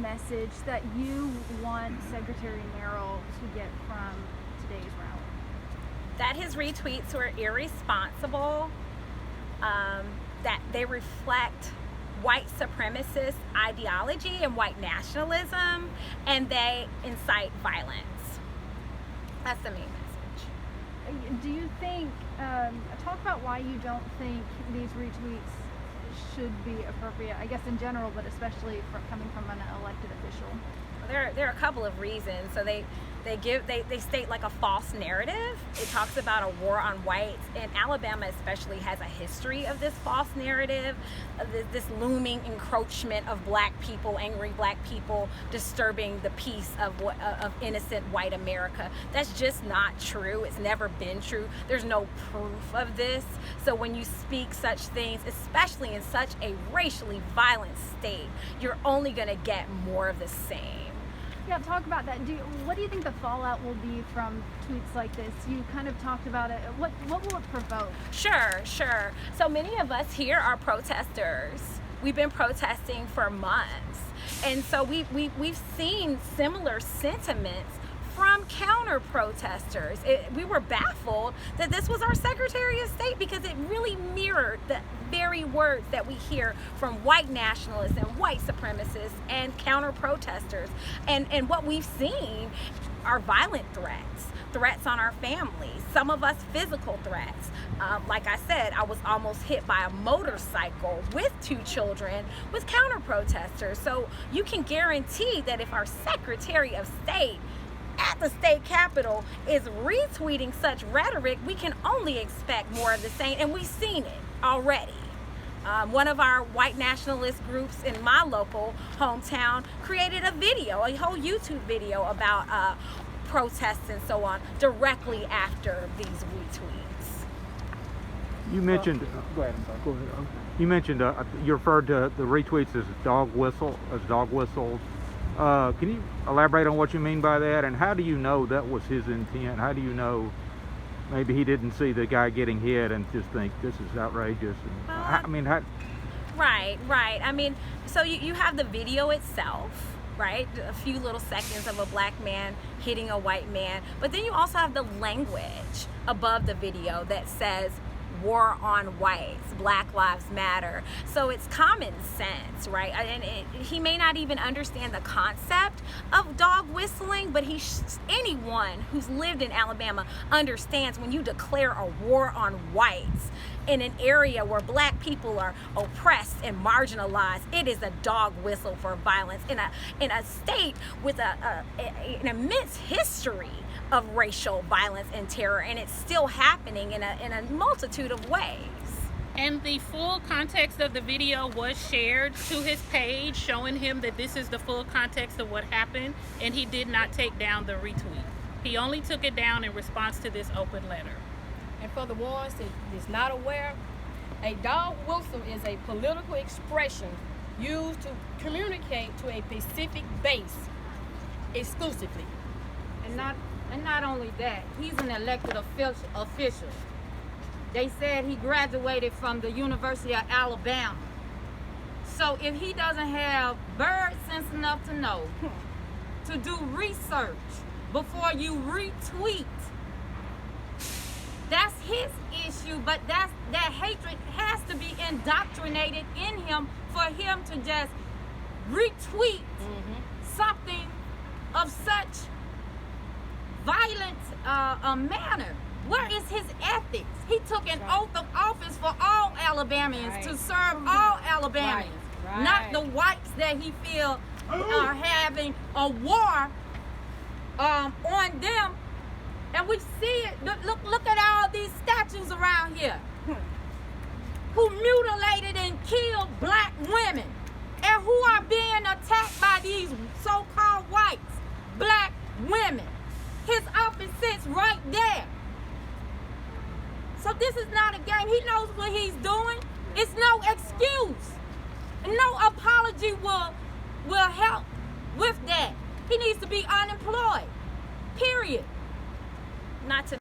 message that you want Secretary Merrill to get from today's rally? That his retweets were irresponsible, that they reflect white supremacist ideology and white nationalism, and they incite violence. That's the main message. Do you think, talk about why you don't think these retweets should be appropriate, I guess in general, but especially coming from an elected official? There are a couple of reasons. So they state like a false narrative. It talks about a war on whites, and Alabama especially has a history of this false narrative, of this looming encroachment of black people, angry black people, disturbing the peace of innocent white America. That's just not true. It's never been true. There's no proof of this. So when you speak such things, especially in such a racially violent state, you're only going to get more of the same. Yeah, talk about that. What do you think the fallout will be from tweets like this? You kind of talked about it. What will it provoke? Sure. So many of us here are protesters. We've been protesting for months. And so we've seen similar sentiments from counter protesters. We were baffled that this was our Secretary of State, because it really mirrored the very words that we hear from white nationalists and white supremacists and counter protesters. And what we've seen are violent threats on our families, some of us physical threats. Like I said, I was almost hit by a motorcycle with 2 children with counter protesters. So you can guarantee that if our Secretary of State at the state capitol is retweeting such rhetoric, we can only expect more of the same, and we've seen it already. One of our white nationalist groups in my local hometown created a whole YouTube video about protests and so on, directly after these retweets. You mentioned, Go ahead, I'm sorry. go ahead. You mentioned, you referred to the retweets as dog whistles. Can you elaborate on what you mean by that, and how do you know that was his intent? How do you know maybe he didn't see the guy getting hit and just think this is outrageous? And, Right. I mean, so you have the video itself, right? A few little seconds of a black man hitting a white man, but then you also have the language above the video that says war on whites, Black Lives Matter. So it's common sense, right? And he may not even understand the concept of dog whistling, but anyone who's lived in Alabama understands when you declare a war on whites in an area where black people are oppressed and marginalized, it is a dog whistle for violence in a state with an immense history of racial violence and terror, and it's still happening in a multitude of ways. And the full context of the video was shared to his page, showing him that this is the full context of what happened, and he did not take down the retweet. He only took it down in response to this open letter. And for the ones that is not aware, a dog whistle is a political expression used to communicate to a specific base exclusively. And not only that, he's an elected official. They said he graduated from the University of Alabama. So if he doesn't have bird sense enough to know to do research before you retweet, that's his issue, but that hatred has to be indoctrinated in him for him to just retweet something of such violent manner. Where is his ethics? He took an oath of office for all Alabamians to serve all Alabamians, not the whites that he feel are having a war on them. And we see it. Look at all these statues around here who mutilated and killed black women, and who are being attacked by these so-called whites, black women. His office sits right there. So this is not a game. He knows what he's doing. It's no excuse. No apology will help with that. He needs to be unemployed. Period. Not to